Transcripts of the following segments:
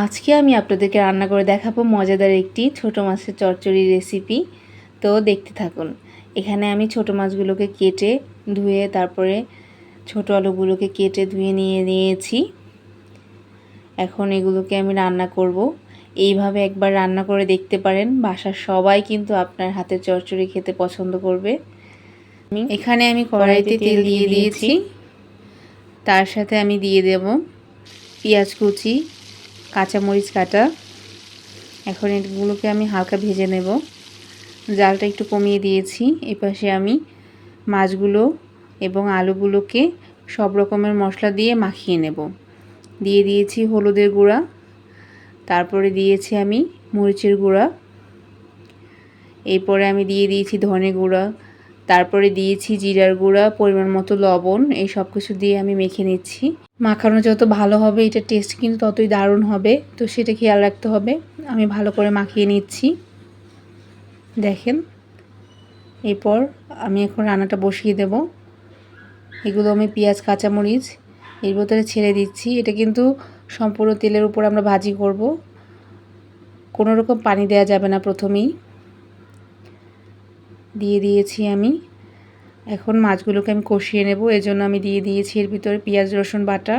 আজকে আমি আপনাদেরকে রান্না করে দেখাবো মজাদার একটি ছোট মাছের চচ্চড়ি রেসিপি। তো দেখতে থাকুন। এখানে আমি ছোট মাছগুলোকে কেটে ধুয়ে তারপরে ছোট আলুগুলোকে কেটে ধুয়ে নিয়েছি। এখন এগুলোকে আমি রান্না করব। এইভাবে একবার রান্না করে দেখতে পারেন, বাসার সবাই কিন্তু আপনার হাতের চচ্চড়ি খেতে পছন্দ করবে। এখানে আমি কড়াইতে তেল দিয়ে দিয়েছি। তার সাথে আমি দিয়ে দেব পেঁয়াজ কুচি, কাঁচামরিচ কাটা। এখন এগুলোকে আমি হালকা ভেজে নেব। জালটা একটু কমিয়ে দিয়েছি। এপাশে আমি মাছগুলো এবং আলুগুলোকে সব রকমের মশলা দিয়ে মাখিয়ে নেব। দিয়ে দিয়েছি হলুদের গুঁড়া, তারপরে দিয়েছি আমি মরিচের গুঁড়া, এরপরে আমি দিয়ে দিয়েছি ধনে গুঁড়া, তারপরে দিয়েছি জিরার গুঁড়া, পরিমাণ মতো লবণ। এই সব কিছু দিয়ে আমি মেখে নিচ্ছি। মাখানো যত ভালো হবে এটা টেস্ট কিন্তু ততই দারুণ হবে, তো সেটা খেয়াল রাখতে হবে। আমি ভালো করে মাখিয়ে নিচ্ছি, দেখেন। এরপর আমি এখন রান্নাটা বসিয়ে দেব। এগুলো আমি পেঁয়াজ কাঁচামরিচ এর ভিতরে ছেড়ে দিচ্ছি। এটা কিন্তু সম্পূর্ণ তেলের উপর আমরা ভাজি করব, কোনো রকম পানি দেওয়া যাবে না। প্রথমেই দিয়ে দিয়েছি আমি। এখন মাছগুলোকে আমি কষিয়ে নেব, এজন্য আমি দিয়ে দিয়েছি এর ভিতরে পেঁয়াজ রসুন বাটা।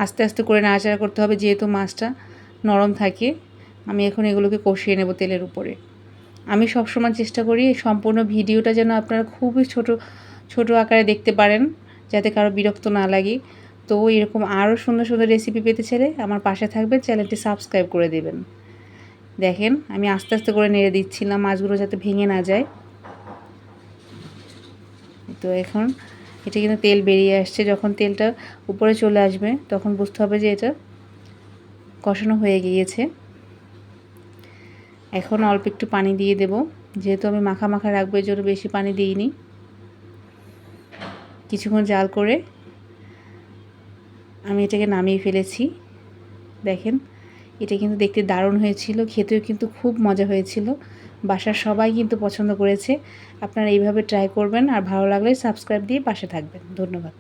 আস্তে আস্তে করে নাড়াচাড়া করতে হবে, যেহেতু মাছটা নরম থাকে। আমি এখন এগুলোকে কষিয়ে নেব তেলের উপরে। আমি সবসময় চেষ্টা করি সম্পূর্ণ ভিডিওটা যেন আপনারা খুবই ছোট আকারে দেখতে পারেন, যাতে কারো বিরক্ত না লাগে। তো এরকম আরও সুন্দর সুন্দর রেসিপি পেতে চাইলে আমার পাশে থাকবে, চ্যানেলটি সাবস্ক্রাইব করে দেবেন। দেখেন আমি আস্তে আস্তে করে নেড়ে দিচ্ছিলাম মাছগুলো যাতে ভেঙে না যায়। তো এখন এটা কিন্তু তেল বেরিয়ে আসছে। যখন তেলটা উপরে চলে আসবে তখন বুঝতে হবে যে এটা কষানো হয়ে গিয়েছে। এখন অল্প একটু পানি দিয়ে দেব, যেহেতু আমি মাখা মাখা রাখবো এর জন্য বেশি পানি দিইনি। কিছুক্ষণ জাল করে আমি এটাকে নামিয়ে ফেলেছি। দেখেন এটা কিন্তু দেখতে দারুণ হয়েছিল, খেতেও কিন্তু খুব মজা হয়েছিল। বাসার সবাই কিন্তু পছন্দ করেছে। আপনারা এইভাবে ট্রাই করবেন, আর ভালো লাগলে সাবস্ক্রাইব দিয়ে পাশে থাকবেন। ধন্যবাদ।